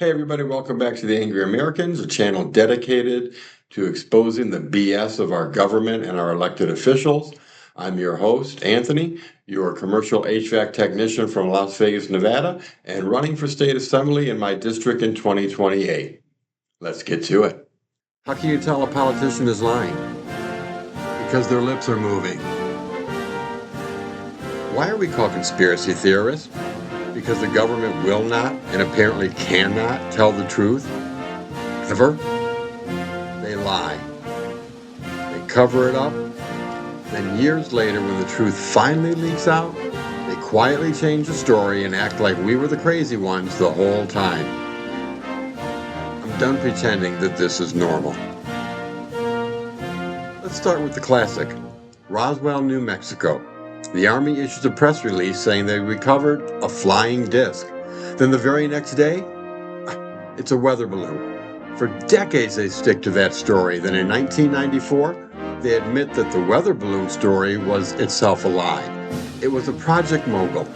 Hey everybody, welcome back to The Angry Americans, a channel dedicated to exposing the BS of our government and our elected officials. I'm your host, Anthony, your commercial HVAC technician from Las Vegas, Nevada, and running for state assembly in my district in 2028. Let's get to it. How can you tell a politician is lying? Because their lips are moving. Why are we called conspiracy theorists? Because the government will not and apparently cannot tell the truth ever. They lie. They cover it up. Then years later, when the truth finally leaks out, they quietly change the story and act like we were the crazy ones the whole time. I'm done pretending that this is normal. Let's start with the classic. Roswell, New Mexico. The Army issues a press release saying they recovered a flying disc. Then the very next day, it's a weather balloon. For decades they stick to that story. Then in 1994, they admit that the weather balloon story was itself a lie. It was a Project Mogul,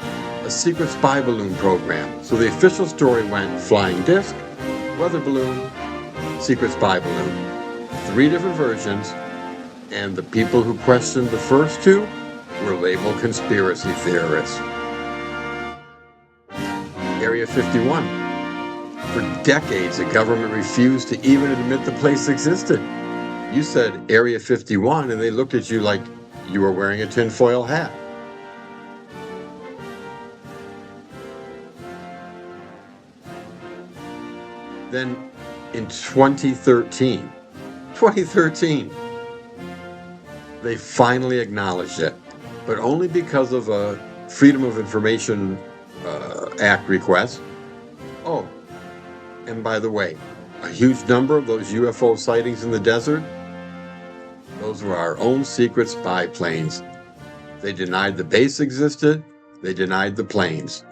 a secret spy balloon program. So the official story went flying disc, weather balloon, secret spy balloon. 3 different versions, and the people who questioned the first 2 were labeled conspiracy theorists. Area 51. For decades, the government refused to even admit the place existed. You said Area 51, and they looked at you like you were wearing a tinfoil hat. Then in 2013, they finally acknowledged it, but only because of a Freedom of Information Act request. Oh, and by the way, a huge number of those UFO sightings in the desert, those were our own secret spy planes. They denied the base existed, they denied the planes.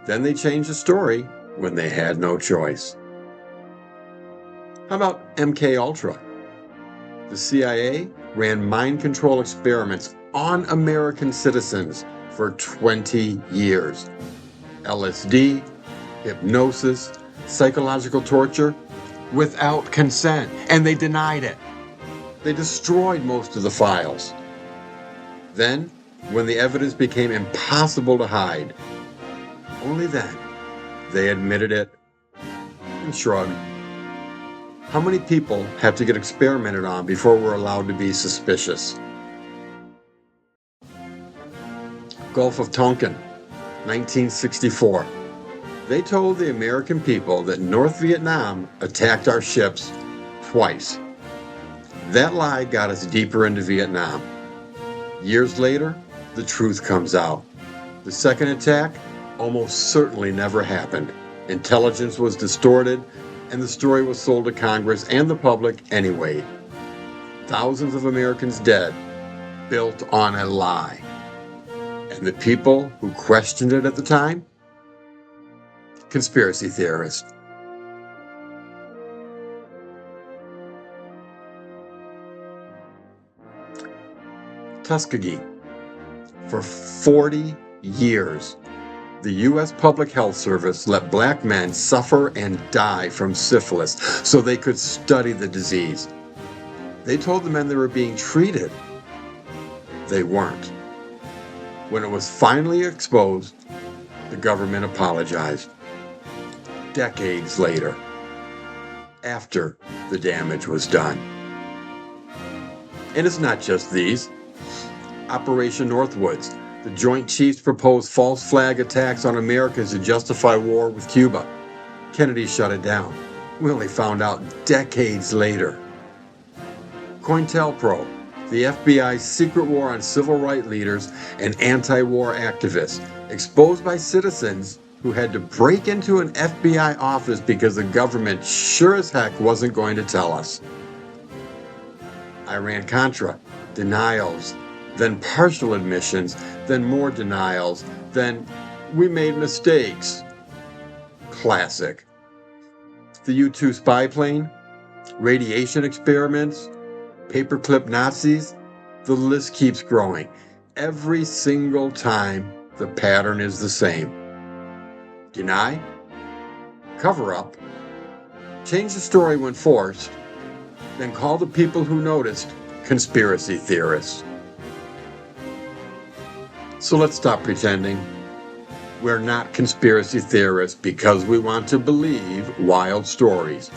Then they changed the story when they had no choice. How about MK Ultra? The CIA ran mind control experiments on American citizens for 20 years. LSD, hypnosis, psychological torture, without consent, and they denied it. They destroyed most of the files. Then, when the evidence became impossible to hide, only then they admitted it and shrugged. How many people have to get experimented on before we're allowed to be suspicious? Gulf of Tonkin, 1964. They told the American people that North Vietnam attacked our ships twice. That lie got us deeper into Vietnam. Years later, the truth comes out. The second attack almost certainly never happened. Intelligence was distorted, and the story was sold to Congress and the public anyway. Thousands of Americans dead, built on a lie. And the people who questioned it at the time? Conspiracy theorists. Tuskegee. For 40 years, the U.S. Public Health Service let black men suffer and die from syphilis so they could study the disease. They told the men they were being treated. They weren't. When it was finally exposed, the government apologized. Decades later, after the damage was done. And it's not just these. Operation Northwoods. The Joint Chiefs proposed false flag attacks on Americans to justify war with Cuba. Kennedy shut it down. We only found out decades later. COINTELPRO, the FBI's secret war on civil rights leaders and anti-war activists, exposed by citizens who had to break into an FBI office because the government sure as heck wasn't going to tell us. Iran-Contra, denials, then partial admissions, then more denials, then we made mistakes. Classic. The U-2 spy plane, radiation experiments, paperclip Nazis, the list keeps growing. Every single time, the pattern is the same. Deny, cover up, change the story when forced, then call the people who noticed conspiracy theorists. So let's stop pretending. We're not conspiracy theorists because we want to believe wild stories.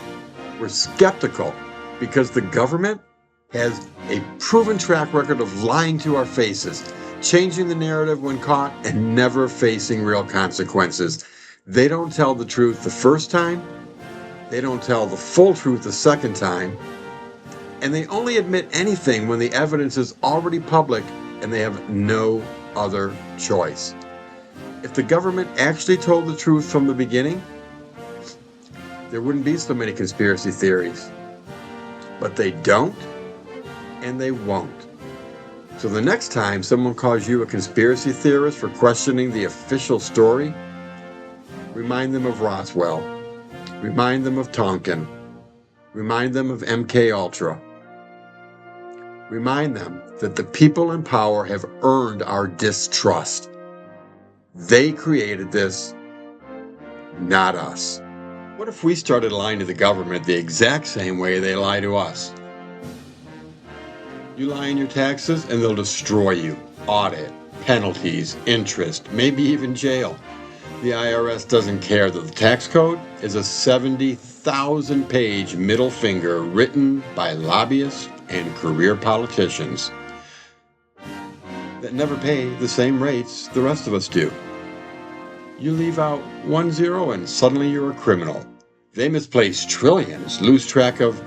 We're skeptical because the government has a proven track record of lying to our faces, changing the narrative when caught, and never facing real consequences. They don't tell the truth the first time, they don't tell the full truth the second time, and they only admit anything when the evidence is already public and they have no other choice. If the government actually told the truth from the beginning, there wouldn't be so many conspiracy theories. But they don't, and they won't. So the next time someone calls you a conspiracy theorist for questioning the official story, remind them of Roswell. Remind them of Tonkin. Remind them of MK Ultra. Remind them that the people in power have earned our distrust. They created this, not us. What if we started lying to the government the exact same way they lie to us? You lie in your taxes and they'll destroy you. Audit, penalties, interest, maybe even jail. The IRS doesn't care that the tax code is a 70,000-page middle finger written by lobbyists and career politicians that never pay the same rates the rest of us do. You leave out 1 0 and suddenly you're a criminal. They misplace trillions, lose track of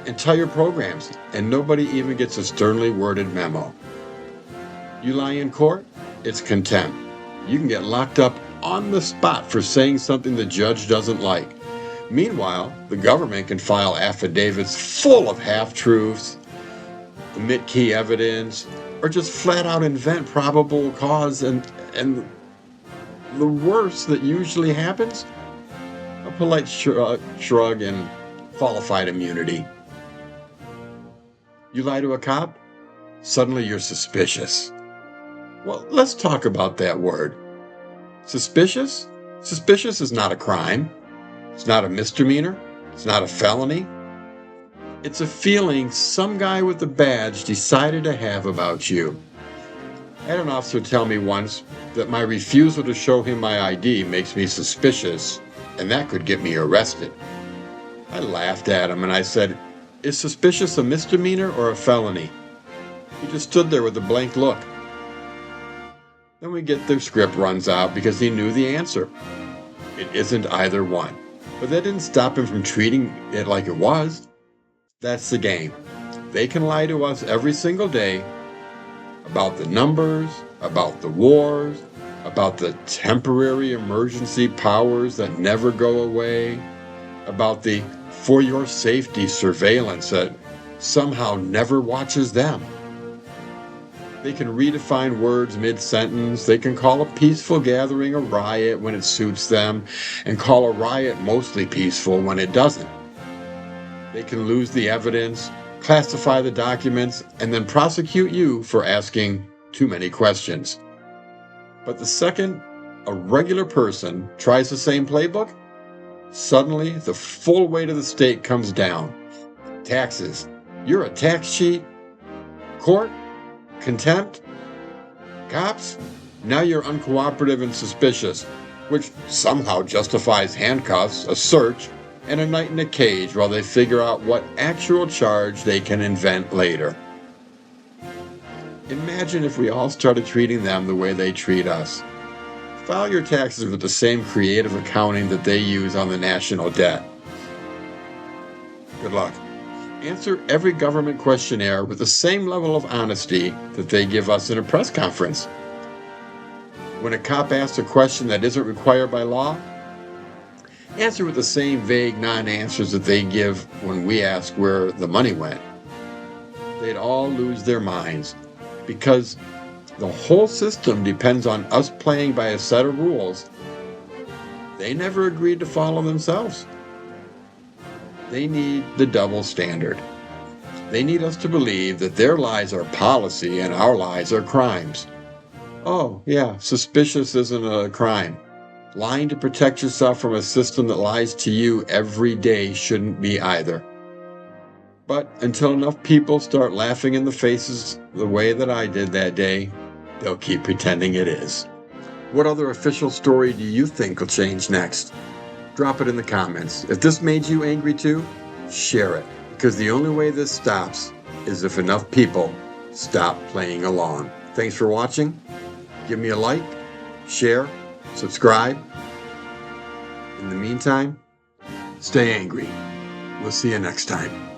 entire programs, and nobody even gets a sternly worded memo. You lie in court, it's contempt. You can get locked up on the spot for saying something the judge doesn't like. Meanwhile, the government can file affidavits full of half-truths, omit key evidence, or just flat out invent probable cause, and the worst that usually happens, a polite shrug and qualified immunity. You lie to a cop, suddenly you're suspicious. Well, let's talk about that word. Suspicious? Suspicious is not a crime. It's not a misdemeanor. It's not a felony. It's a feeling some guy with a badge decided to have about you. I had an officer tell me once that my refusal to show him my ID makes me suspicious, and that could get me arrested. I laughed at him and I said, "Is suspicious a misdemeanor or a felony?" He just stood there with a blank look. Then we get the script runs out because he knew the answer. It isn't either one. But that didn't stop him from treating it like it was. That's the game. They can lie to us every single day about the numbers, about the wars, about the temporary emergency powers that never go away, about the for your safety surveillance that somehow never watches them. They can redefine words mid-sentence. They can call a peaceful gathering a riot when it suits them, and call a riot mostly peaceful when it doesn't. They can lose the evidence, classify the documents, and then prosecute you for asking too many questions. But the second a regular person tries the same playbook, suddenly the full weight of the state comes down. Taxes. You're a tax cheat. Court. Contempt. Cops. Now you're uncooperative and suspicious, which somehow justifies handcuffs, a search, and a night in a cage while they figure out what actual charge they can invent later. Imagine if we all started treating them the way they treat us. File your taxes with the same creative accounting that they use on the national debt. Good luck. Answer every government questionnaire with the same level of honesty that they give us in a press conference. When a cop asks a question that isn't required by law, answer with the same vague non-answers that they give when we ask where the money went. They'd all lose their minds because the whole system depends on us playing by a set of rules they never agreed to follow themselves. They need the double standard. They need us to believe that their lies are policy and our lies are crimes. Oh, yeah, suspicious isn't a crime. Lying to protect yourself from a system that lies to you every day shouldn't be either. But until enough people start laughing in the faces the way that I did that day, they'll keep pretending it is. What other official story do you think will change next? Drop it in the comments. If this made you angry too, share it. Because the only way this stops is if enough people stop playing along. Thanks for watching. Give me a like, share, subscribe. In the meantime, stay angry. We'll see you next time.